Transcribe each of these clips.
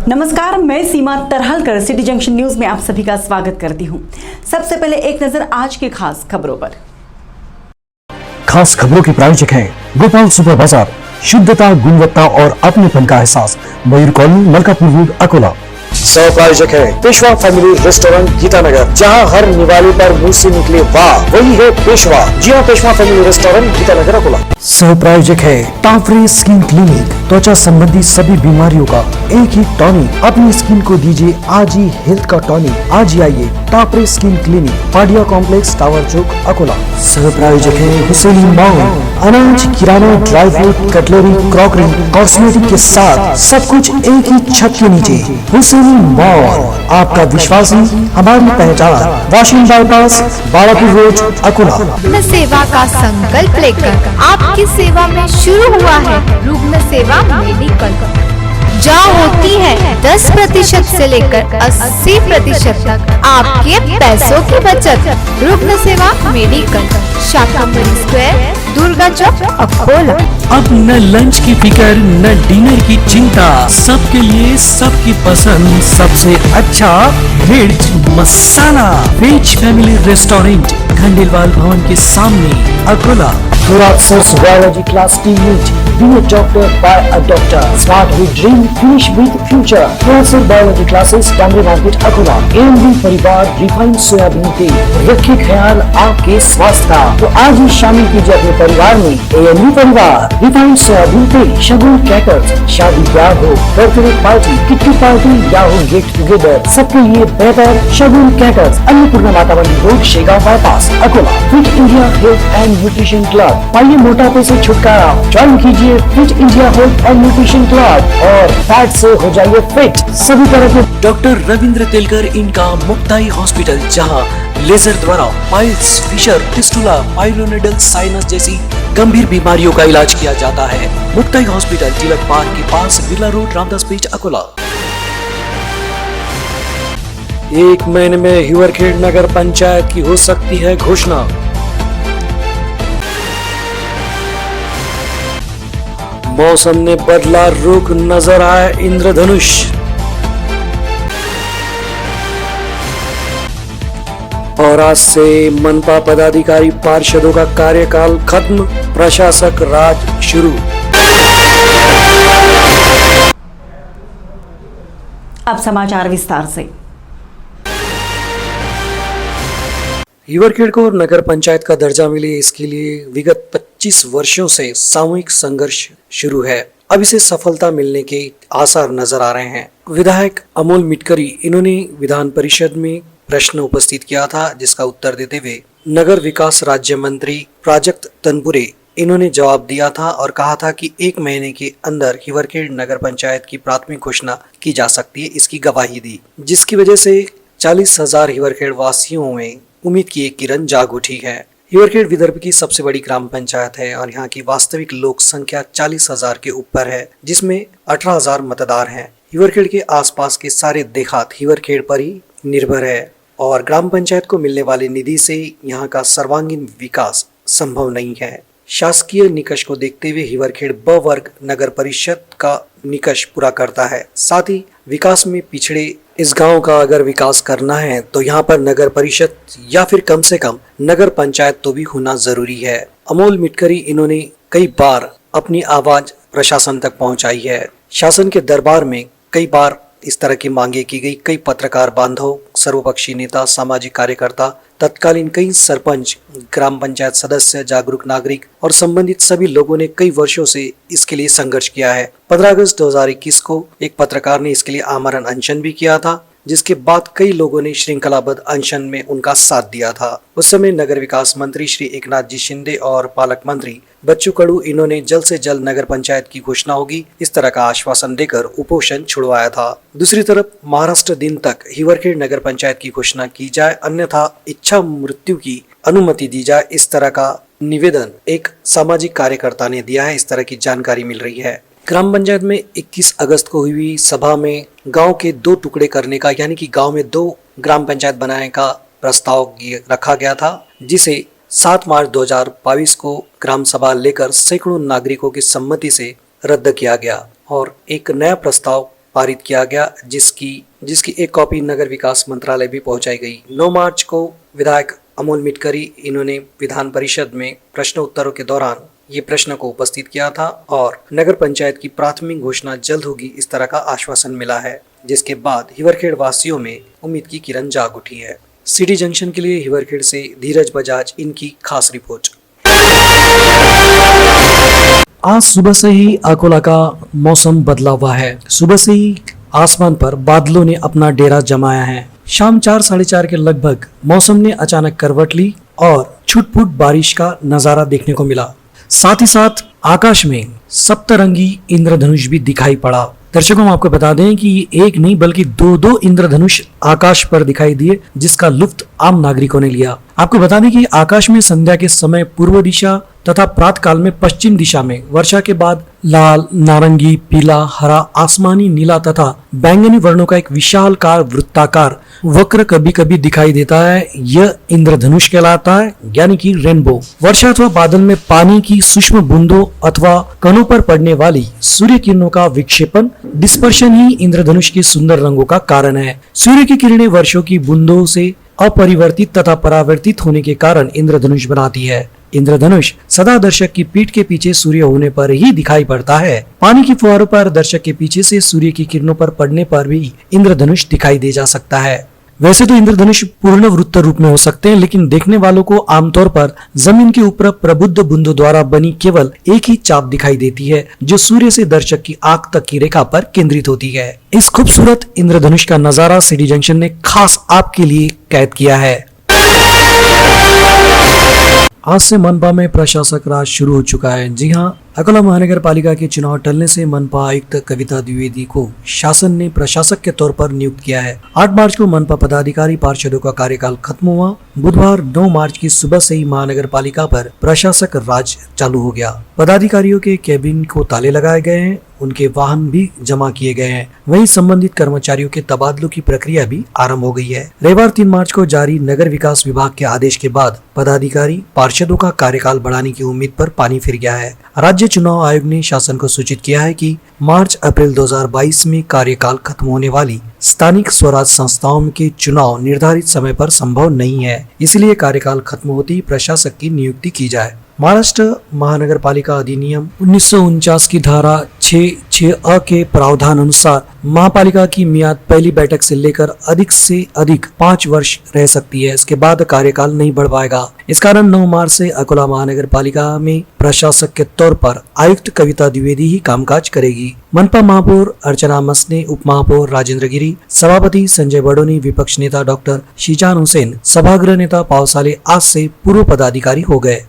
नमस्कार, मैं सीमा तरहलकर city junction news में आप सभी का स्वागत करती हूं। सबसे पहले एक नजर आज की खास खबरों पर। खास खबरों की प्रायोजक है गोपाल सुपर बाजार, शुद्धता, गुणवत्ता और अपनेपन का एहसास, मयूर कॉलोनी, मलकापुर रोड, अकोला। सह प्रायोजक है पेशवा फैमिली रेस्टोरेंट, गीतानगर, जहां हर निवाले पर मुंह से निकले वाह वही है पेशवा। जी हाँ, पेशवा फैमिली रेस्टोरेंट, गीतानगर, अकोला। सह प्रायोजक है टाफरे स्किन क्लिनिक, त्वचा संबंधी सभी बीमारियों का एक ही टॉनिक। अपनी स्किन को दीजिए आज ही हेल्थ का टॉनिक। आज ही आइए Tafre skin clinic, Padia complex, tower चौक, अकोला। सह प्रायोजक है हुसैनी मॉल, अनाज, किराना, dry fruit, cutlery, crockery, cosmetic के साथ सब कुछ एक ही छत के नीचे। हुसैनी मॉल, आपका विश्वास ही हमारी पहचान। Washing bypass, Balapur road, Akola. रुग्ण सेवा का संकल्प लेकर आपकी सेवा में शुरू हुआ है रुग्ण सेवा मेडिकल, जहाँ होती है 10% से लेकर 80% तक आपके पैसों की बचत। रुग्ण सेवा मेडिकल, शाकंभरी स्क्वायर, दुर्गा चौक, अकोला। अब न लंच की फिकर न डिनर की चिंता, सबके लिए सबकी पसंद सबसे अच्छा वेज मसाला। वेज फैमिली रेस्टोरेंट, खंडेलवाल भवन के सामने, Akola. Biology class T unit, be a doctor by a doctor, start with dream, finish with future। Biology classes, Dangri market, Akola. AMD परिवार रिफाइंड सोयाबीन तेल, रखे ख्याल आपके स्वास्थ्य का, तो आज ही शामिल कीजिए अपने परिवार में AMD परिवार रिफाइंड सोयाबीन तेल। शगुन क्रैकर्स, शादी ब्याह हो, बर्थडे पार्टी, किट्टी पार्टी या हो गेट टुगेदर, सबके लिए बेहतर शगुन क्रैकर्स। अन्नपूर्णा माता मंदिर road, Shegaon bypass, Akola. Fit India health and nutrition club, पाइए मोटापे से छुटकारा। ज्वाइन कीजिए fit India health and nutrition club और फैट से हो जाइए फिट। सभी तरह के डॉक्टर रविंद्र तेलकर इनका मुक्ताई हॉस्पिटल, जहां लेजर द्वारा पाइल्स, फिशर, फिस्टुला, पाइलोनेडल साइनस जैसी गंभीर बीमारियों का इलाज किया जाता है। मुक्ताई हॉस्पिटल, तिलक पार्क के पास, बिरला रोड, रामदासपेट, अकोला। 1 महीने में हिवरखेड़ नगर पंचायत की हो सकती है घोषणा। मौसम ने बदला रुख, नजर आया इंद्रधनुष। और आज से मनपा पदाधिकारी पार्षदों का कार्यकाल खत्म, प्रशासक राज शुरू। अब समाचार विस्तार से। हिवरखेड़ को नगर पंचायत का दर्जा मिले, इसके लिए विगत 25 वर्षों से सामूहिक संघर्ष शुरू है। अब इसे सफलता मिलने के आसार नजर आ रहे हैं। विधायक अमोल मिटकरी, इन्होंने विधान परिषद में प्रश्न उपस्थित किया था, जिसका उत्तर देते हुए नगर विकास राज्य मंत्री प्राजक्त तनपुरे, इन्होंने जवाब दिया था और कहा था कि 1 महीने के अंदर हिवरखेड़ नगर पंचायत की प्राथमिक घोषणा की जा सकती है, इसकी गवाही दी, जिसकी वजह से 40,000 हिवरखेड़ वासियों में उम्मीद की एक किरण जाग उठी है। हिवरखेड़ विदर्भ की सबसे बड़ी ग्राम पंचायत है और यहाँ की वास्तविक लोक संख्या 40,000 के ऊपर है, जिसमें 18,000 मतदार हैं। हिवरखेड़ के आसपास के सारे देहात हिवरखेड़ पर ही निर्भर है और ग्राम पंचायत को मिलने वाले निधि से यहाँ का सर्वांगीण विकास संभव नहीं है। शासकीय निकष को देखते हुए हिवरखेड़ ब वर्ग नगर परिषद का निकष पूरा करता है। साथ ही विकास में पिछड़े इस गांव का अगर विकास करना है तो यहाँ पर नगर परिषद या फिर कम से कम नगर पंचायत तो भी होना जरूरी है। अमोल मिटकरी, इन्होंने कई बार अपनी आवाज प्रशासन तक पहुंचाई है। शासन के दरबार में कई बार इस तरह की मांगे की गई। कई पत्रकार बांधव, सर्वपक्षीय नेता, सामाजिक कार्यकर्ता, तत्कालीन कई सरपंच, ग्राम पंचायत सदस्य, जागरूक नागरिक और संबंधित सभी लोगों ने कई वर्षों से इसके लिए संघर्ष किया है। 15 अगस्त 2021 को एक पत्रकार ने इसके लिए आमरण अनशन भी किया था, जिसके बाद कई लोगों ने श्रृंखलाबद्ध अनशन में उनका साथ दिया था। उस समय नगर विकास मंत्री श्री एकनाथ जी शिंदे और पालक मंत्री बच्चू कडू, इन्होंने जल्द से जल्द नगर पंचायत की घोषणा होगी इस तरह का आश्वासन देकर उपोषण छुड़वाया था। दूसरी तरफ महाराष्ट्र दिन तक हिवरखेड़ नगर पंचायत की घोषणा की जाए, अन्यथा इच्छा मृत्यु की अनुमति दी जाए, इस तरह का निवेदन एक सामाजिक कार्यकर्ता ने दिया है। इस तरह की जानकारी मिल रही है। ग्राम पंचायत में 21 अगस्त को हुई सभा में गांव के 2 टुकड़े करने का, यानी कि गांव में 2 ग्राम पंचायत बनाने का प्रस्ताव रखा गया था, जिसे 7 मार्च 2022 को ग्राम सभा लेकर सैकड़ों नागरिकों की सम्मति से रद्द किया गया और एक नया प्रस्ताव पारित किया गया, जिसकी एक कॉपी नगर विकास मंत्रालय भी पहुंचाई गई। 9 मार्च को विधायक अमोल मिटकरी इन्होंने विधान परिषद में प्रश्न उत्तरों के दौरान ये प्रश्न को उपस्थित किया था और नगर पंचायत की प्राथमिक घोषणा जल्द होगी, इस तरह का आश्वासन मिला है, जिसके बाद हिवरखेड़ वासियों में उम्मीद की किरण जाग उठी है। सिटी जंक्शन के लिए हिवरखेड़ से धीरज बजाज, इनकी खास रिपोर्ट। आज सुबह से ही अकोला का मौसम बदला हुआ है। सुबह से ही आसमान पर बादलों ने अपना डेरा जमाया है। शाम 4 साढ़े 4 के लगभग मौसम ने अचानक करवट ली और छुटपुट बारिश का नजारा देखने को मिला। साथ ही साथ आकाश में सप्तरंगी इंद्रधनुष भी दिखाई पड़ा। दर्शकों, हम आपको बता दें कि एक नहीं बल्कि दो इंद्रधनुष आकाश पर दिखाई दिए, जिसका लुत्फ आम नागरिकों ने लिया। आपको बता दें कि आकाश में संध्या के समय पूर्व दिशा तथा प्रातः काल में पश्चिम दिशा में, वर्षा के बाद लाल, नारंगी, पीला, हरा, आसमानी, नीला तथा बैंगनी वर्णों का एक विशालकार वृत्ताकार वक्र कभी कभी दिखाई देता है। यह इंद्रधनुष कहलाता है, यानी कि रेनबो। वर्षा अथवा बादल में पानी की सूक्ष्म बूंदों अथवा कणों पर पड़ने वाली सूर्य किरणों का विक्षेपण, डिस्पर्शन ही इंद्रधनुष के सुंदर रंगों का कारण है। सूर्य की किरणें वर्षों की बूंदों से अपरिवर्तित तथा परावर्तित होने के कारण इंद्रधनुष बनाती है। इंद्रधनुष सदा दर्शक की पीठ के पीछे सूर्य होने पर ही दिखाई पड़ता है। पानी की फुहारों पर दर्शक के पीछे से सूर्य की किरणों पर पड़ने पर भी इंद्रधनुष दिखाई दे जा सकता है। वैसे तो इंद्रधनुष पूर्ण वृत्त रूप में हो सकते हैं, लेकिन देखने वालों को आमतौर पर जमीन के ऊपर प्रबुद्ध बूंदों द्वारा बनी केवल एक ही चाप दिखाई देती है, जो सूर्य से दर्शक की आंख तक की रेखा पर केंद्रित होती है। इस खूबसूरत इंद्रधनुष का नजारा सिटी जंक्शन ने खास आपके लिए कैद किया है। आज से मनपा में प्रशासक राज शुरू हो चुका है। जी हां, अकोला महानगर पालिका के चुनाव टलने से मनपा आयुक्त कविता द्विवेदी को शासन ने प्रशासक के तौर पर नियुक्त किया है। 8 मार्च को मनपा पदाधिकारी पार्षदों का कार्यकाल खत्म हुआ। बुधवार 9 मार्च की सुबह से ही महानगर पालिका पर प्रशासक राज चालू हो गया। पदाधिकारियों के केबिन को ताले लगाए गए हैं, उनके वाहन भी जमा किए गए हैं। वहीं संबंधित कर्मचारियों के तबादलों की प्रक्रिया भी आरंभ हो गई है। रविवार 3 मार्च को जारी नगर विकास विभाग के आदेश के बाद पदाधिकारी पार्षदों का कार्यकाल बढ़ाने की उम्मीद पर पानी फिर गया है। राज्य चुनाव आयोग ने शासन को सूचित किया है कि मार्च अप्रैल 2022 में कार्यकाल खत्म होने वाली स्थानिक स्वराज संस्थाओं के चुनाव निर्धारित समय पर संभव नहीं है, इसलिए कार्यकाल खत्म होते ही प्रशासक की नियुक्ति की जाए। महाराष्ट्र महानगर पालिका अधिनियम 1949 की धारा 6(6)(a) के प्रावधान अनुसार महापालिका की मियाद पहली बैठक से लेकर अधिक से अधिक 5 वर्ष रह सकती है। इसके बाद कार्यकाल नहीं बढ़ पाएगा। इस कारण 9 मार्च से अकोला महानगर पालिका में प्रशासक के तौर पर आयुक्त कविता द्विवेदी ही कामकाज करेगी। मनपा महापौर अर्चना मसने, उप महापौर राजेंद्र गिरी, सभापति संजय बडोनी, विपक्ष नेता डॉक्टर शीजान हुसैन, सभागृह नेता पावसाले आज से पूर्व पदाधिकारी हो गए।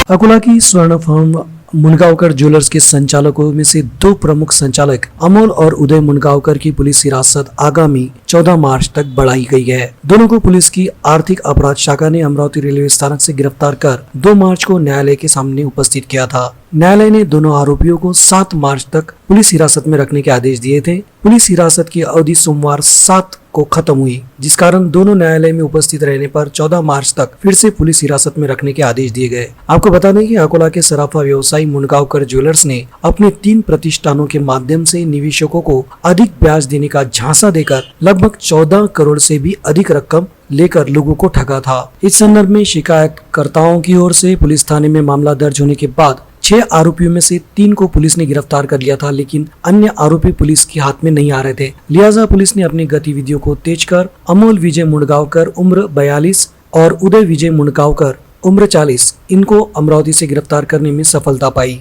अकोला की स्वर्ण फर्म मुनगांवकर ज्वेलर्स के संचालकों में से 2 प्रमुख संचालक अमोल और उदय मुनगांवकर की पुलिस हिरासत आगामी 14 मार्च तक बढ़ाई गई है। दोनों को पुलिस की आर्थिक अपराध शाखा ने अमरावती रेलवे स्थानक से गिरफ्तार कर 2 मार्च को न्यायालय के सामने उपस्थित किया था। न्यायालय ने दोनों आरोपियों को 7 मार्च तक पुलिस हिरासत में रखने के आदेश दिए थे। पुलिस हिरासत की अवधि सोमवार 7 को खत्म हुई, जिस कारण दोनों न्यायालय में उपस्थित रहने पर 14 मार्च तक फिर से पुलिस हिरासत में रखने के आदेश दिए गए। आपको बता दें कि अकोला के सराफा व्यवसायी मुनगांवकर ज्वेलर्स ने अपने 3 प्रतिष्ठानों के माध्यम से निवेशकों को अधिक ब्याज देने का झांसा देकर लगभग 14 करोड़ से भी अधिक रकम लेकर लोगों को ठगा था। इस संदर्भ में शिकायतकर्ताओं की ओर से पुलिस थाने में मामला दर्ज होने के बाद 6 आरोपियों में से 3 को पुलिस ने गिरफ्तार कर लिया था, लेकिन अन्य आरोपी पुलिस के हाथ में नहीं आ रहे थे। लिहाजा पुलिस ने अपनी गतिविधियों को तेज कर अमोल विजय मुनगांवकर उम्र 42 और उदय विजय मुनगांवकर उम्र 40 इनको अमरावती से गिरफ्तार करने में सफलता पाई।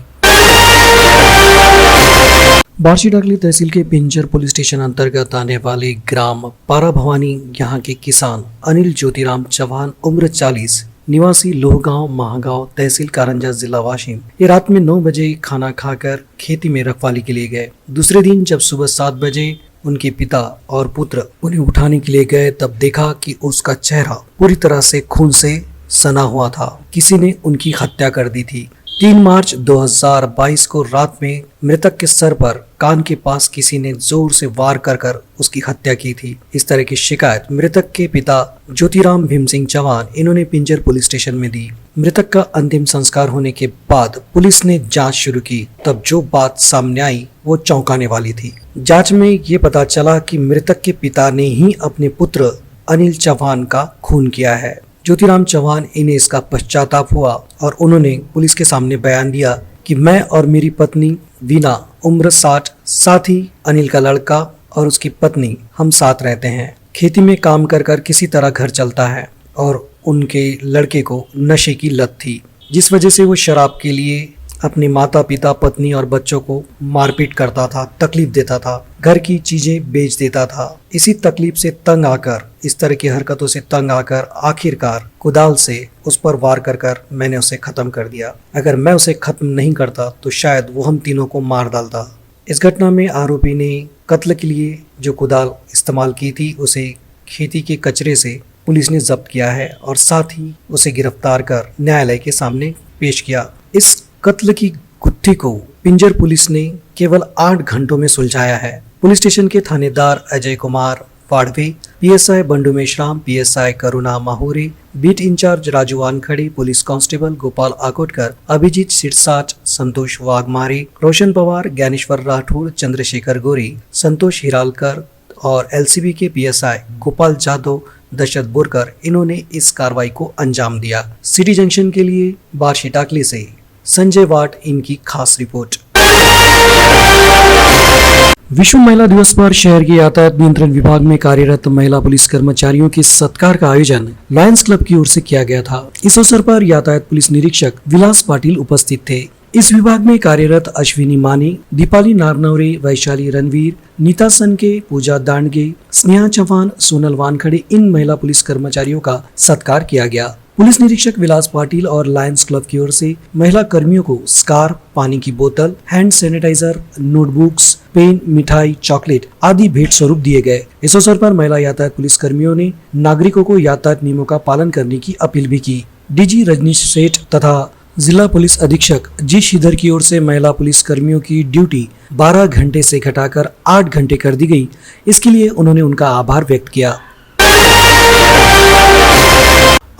बार्शी डाकली तहसील के पिंजर पुलिस स्टेशन अंतर्गत आने वाले ग्राम पारा भवानी यहाँ के किसान अनिल ज्योतिराम चौहान उम्र 40 निवासी लोहगांव महागांव तहसील कारंजा जिला वाशिम ये रात में 9 बजे खाना खाकर खेती में रखवाली के लिए गए। दूसरे दिन जब सुबह 7 बजे उनके पिता और पुत्र उन्हें उठाने के लिए गए, तब देखा कि उसका चेहरा पूरी तरह से खून से सना हुआ था। किसी ने उनकी हत्या कर दी थी। 3 मार्च 2022 को रात में मृतक के सर पर कान के पास किसी ने जोर से वार कर उसकी हत्या की थी। इस तरह की शिकायत मृतक के पिता ज्योतिराम भीम सिंह चौहान इन्होंने पिंजर पुलिस स्टेशन में दी। मृतक का अंतिम संस्कार होने के बाद पुलिस ने जांच शुरू की। तब जो बात सामने आई वो चौंकाने वाली थी। जांच में ये पता चला कि मृतक के पिता ने ही अपने पुत्र अनिल चौहान का खून किया है। ज्योतिराम चौहान इन्हें इसका पश्चाताप हुआ और उन्होंने पुलिस के सामने बयान दिया कि मैं और मेरी पत्नी वीना उम्र 60, साथ ही अनिल का लड़का और उसकी पत्नी हम साथ रहते हैं। खेती में काम कर कर किसी तरह घर चलता है और उनके लड़के को नशे की लत थी, जिस वजह से वो शराब के लिए अपने माता पिता, पत्नी और बच्चों को मारपीट करता था, तकलीफ देता था, घर की चीजें बेच देता था। इसी तकलीफ से तंग आकर, इस तरह की हरकतों से तंग आकर आखिरकार कुदाल से उस पर वार कर कर मैंने उसे खत्म कर दिया। अगर मैं उसे खत्म नहीं करता तो शायद वो हम तीनों को मार डालता। इस घटना में आरोपी ने कत्ल के लिए जो कुदाल इस्तेमाल की थी उसे खेती के कचरे से पुलिस ने जब्त किया है और साथ ही उसे गिरफ्तार कर न्यायालय के सामने पेश किया। इस कत्ल की गुत्थी को पिंजर पुलिस ने केवल 8 घंटों में सुलझाया है। पुलिस स्टेशन के थानेदार Ajay Kumar Wadwe, PSI Bandu Meshram, PSI Karuna Mahure, beat incharge Raju Wankhede, police constable Gopal Akotkar, Abhijeet Sirsat, Santosh Waghmare, Roshan Pawar, Dnyaneshwar Rathod, Chandrashekhar Gori, Santosh Hiralkar और एलसीबी के पीएसआई गोपाल जादव, दशरथ बोरकर, इन्होंने इस कार्रवाई को अंजाम दिया। सिटी जंक्शन के लिए बार्शी टाकली से संजय वाट इनकी खास रिपोर्ट। विश्व महिला दिवस पर शहर के यातायात नियंत्रण विभाग में कार्यरत महिला पुलिस कर्मचारियों के सत्कार का आयोजन लायंस क्लब की ओर से किया गया था। इस अवसर पर यातायात पुलिस निरीक्षक विलास पाटिल उपस्थित थे। इस विभाग में कार्यरत अश्विनी मानी, दीपाली नारनवरे, वैशाली रणवीर, नीता सनके, पूजा दांडगे, स्नेहा चौहान, सोनल वानखड़े, इन महिला पुलिस कर्मचारियों का सत्कार किया गया। पुलिस निरीक्षक विलास पाटिल और लायंस क्लब की ओर से महिला कर्मियों को स्कार्फ, पानी की बोतल, हैंड सैनिटाइजर, नोटबुक्स, पेन, मिठाई, चॉकलेट आदि भेंट स्वरूप दिए गए। इस अवसर पर महिला यातायात पुलिस कर्मियों ने नागरिकों को यातायात नियमों का पालन करने की अपील भी की। डीजी रजनीश सेठ तथा जिला पुलिस अधीक्षक जी श्रीधर की ओर से महिला पुलिस कर्मियों की ड्यूटी 12 घंटे से घटाकर 8 घंटे कर दी गई। इसके लिए उन्होंने उनका आभार व्यक्त किया।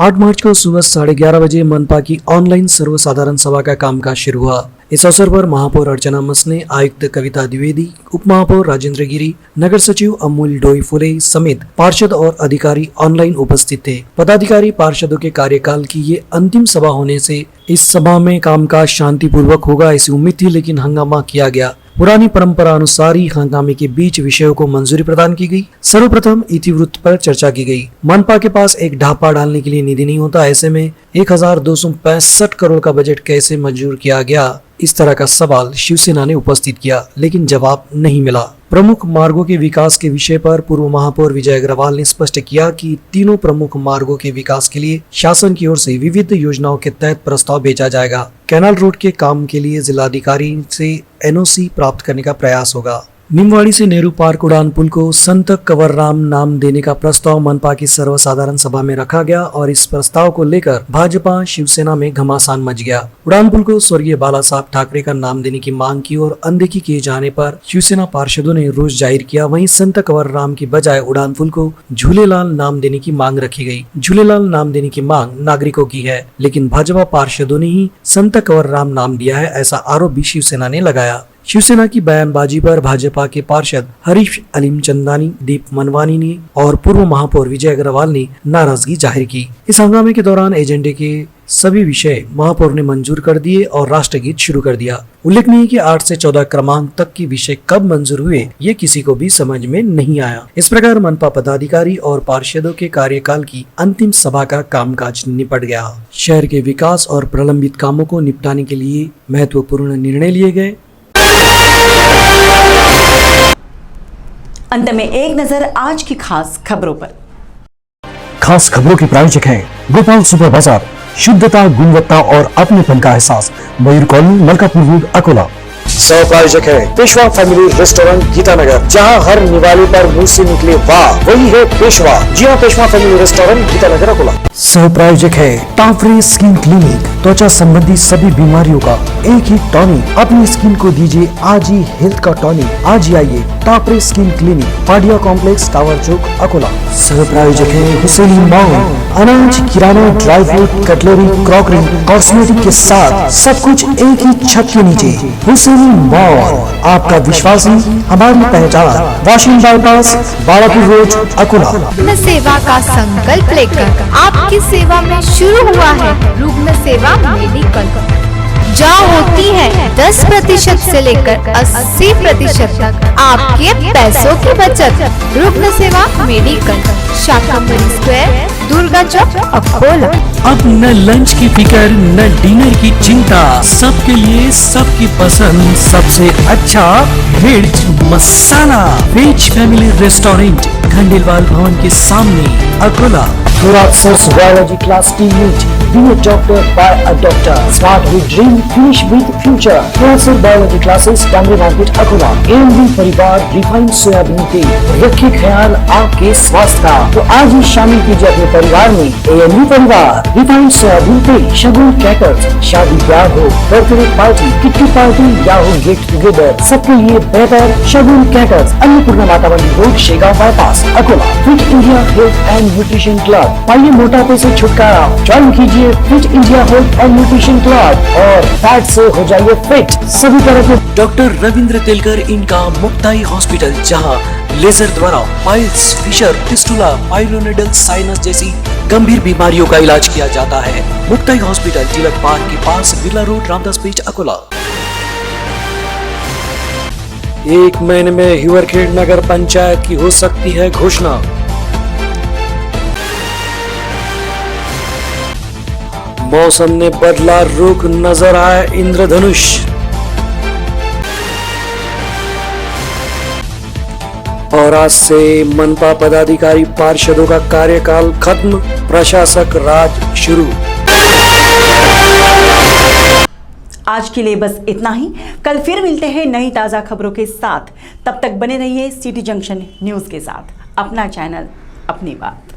8 मार्च को सुबह 11:30 बजे मनपा की ऑनलाइन सर्वसाधारण सभा का कामकाज शुरू हुआ। इस अवसर पर महापौर अर्चना मसने, आयुक्त कविता द्विवेदी, उप महापौर राजेंद्र गिरी, नगर सचिव अमूल डोई फुले समेत पार्षद और अधिकारी ऑनलाइन उपस्थित थे। पदाधिकारी पार्षदों के कार्यकाल की ये अंतिम सभा होने से इस सभा में कामकाज शांतिपूर्वक होगा ऐसी उम्मीद थी, लेकिन हंगामा किया गया। पुरानी परंपरा अनुसार ही हंगामे के बीच विषयों को मंजूरी प्रदान की गई। सर्वप्रथम इतिवृत्त पर चर्चा की गई। मनपा के पास एक ढापा डालने के लिए निधि नहीं होता, ऐसे में 1265 करोड़ का बजट कैसे मंजूर किया गया, इस तरह का सवाल शिवसेना ने उपस्थित किया, लेकिन जवाब नहीं मिला। प्रमुख मार्गों के विकास के विषय पर पूर्व महापौर विजय अग्रवाल ने स्पष्ट किया कि तीनों प्रमुख मार्गों के विकास के लिए शासन की ओर से विविध योजनाओं के तहत प्रस्ताव भेजा जाएगा। कैनाल रोड के काम के लिए जिलाधिकारी से एनओसी प्राप्त करने का प्रयास होगा। निमवाड़ी से नेहरू पार्क उड़ान पुल को संत कंवरराम नाम देने का प्रस्ताव मनपा की सर्वसाधारण सभा में रखा गया और इस प्रस्ताव को लेकर भाजपा शिवसेना में घमासान मच गया। उड़ान पुल को स्वर्गीय बाला साहब ठाकरे का नाम देने की मांग की और अनदेखी किए जाने पर शिवसेना पार्षदों ने रोष जाहिर किया। वहीं संत कंवरराम की बजाय उड़ान पुल को झूलेलाल नाम देने की मांग रखी गई। झूलेलाल नाम देने की मांग नागरिकों की है, लेकिन भाजपा पार्षदों ने ही संत कंवरराम नाम दिया है, ऐसा आरोप भी शिवसेना ने लगाया। शिवसेना की बयानबाजी पर भाजपा के पार्षद हरीश अलीम चंदानी, दीप मनवानी ने और पूर्व महापौर विजय अग्रवाल ने नाराजगी जाहिर की। इस हंगामे के दौरान एजेंडे के सभी विषय महापौर ने मंजूर कर दिए और राष्ट्रगीत शुरू कर दिया। उल्लेखनीय है कि 8 से 14 क्रमांक तक के विषय कब मंजूर हुए ये किसी को भी समझ में नहीं आया। इस प्रकार मनपा पदाधिकारी और पार्षदों के कार्यकाल की अंतिम सभा का कामकाज निपट गया। शहर के विकास और प्रलंबित कामों को निपटाने के लिए महत्वपूर्ण निर्णय लिए गए। अंत में एक नजर आज की खास खबरों पर। खास खबरों के प्रायोजक हैं गोपाल सुपर बाजार, शुद्धता, गुणवत्ता और अपनेपन का एहसास, मयूर कॉलोनी, मलकापुर रोड, अकोला। सह प्रायोजक है पेशवा फैमिली रेस्टोरेंट गीतानगर, जहां हर निवाले पर मुंह से निकले वाह वही है पेशवा। जी हाँ, पेशवा फैमिली रेस्टोरेंट गीतानगर, अकोला। सह प्रायोजक है टाफरे स्किन क्लिनिक, त्वचा संबंधी सभी बीमारियों का एक ही टॉनिक। अपनी स्किन को दीजिए आज ही हेल्थ का टॉनिक। आज ही आइए Tafre skin clinic, Padia complex, tower चौक, अकोला। सह प्रायोजक है हुसैनी मॉल, अनाज, किराना, dry fruit, cutlery, crockery, cosmetic के साथ सब कुछ एक ही छत के नीचे। हुसैनी मॉल, आपका विश्वासी, हमारी पहचान। Washing bypass, Balapur road, Akola. रुग्ण सेवा का संकल्प लेकर आपकी सेवा में शुरू हुआ है रुग्ण सेवा मेडिकल, जहाँ होती है 10% से लेकर 80% तक आपके पैसों की बचत। रुग्ण सेवा मेडिकल, शाकंभरी स्क्वायर, दुर्गा चौक, अकोला। अब न लंच की फिकर न डिनर की चिंता, सबके लिए सबकी पसंद सबसे अच्छा वेज मसाला। वेज फैमिली रेस्टोरेंट, खंडेलवाल भवन के सामने, Akola. Thoraxis biology class team meet. Be a doctor by a doctor. Start with dream, finish with future. Thoraxis biology classes, Tamil Market, Akola. AMD परिवार रिफाइंड सोयाबीन तेल, रखे ख्याल आपके स्वास्थ्य का, तो आज ही शामिल कीजिए अपने परिवार में AMD परिवार रिफाइंड सोयाबीन तेल। शगुन क्रैकर्स, शादी ब्याह हो, बर्थडे पार्टी, किट्टी पार्टी या हो गेट टुगेदर, सबके लिए बेहतर शगुन क्रैकर्स। अन्नपूर्णा माता मंदिर road, Shegaon bypass, Akola. Fit India health and nutrition club, पाइए मोटापे से छुटकारा। ज्वाइन कीजिए fit India health and nutrition club और फैट से हो जाइए फिट। सभी तरह के डॉक्टर रविंद्र तेलकर इनका मुक्ताई हॉस्पिटल, जहां लेजर द्वारा पाइल्स, फिशर, फिस्टुला, पाइलोनेडल साइनस जैसी गंभीर बीमारियों का इलाज किया जाता है। मुक्ताई हॉस्पिटल, तिलक पार्क के पास, बिरला रोड, रामदास पेट, अकोला। 1 महीने में हिवरखेड़ नगर पंचायत की हो सकती है घोषणा। मौसम ने बदला रुख, नजर आया इंद्रधनुष। और आज से मनपा पदाधिकारी पार्षदों का कार्यकाल खत्म, प्रशासक राज शुरू। आज के लिए बस इतना ही। कल फिर मिलते हैं नई ताज़ा खबरों के साथ। तब तक बने रहिए सिटी जंक्शन न्यूज़ के साथ। अपना चैनल, अपनी बात।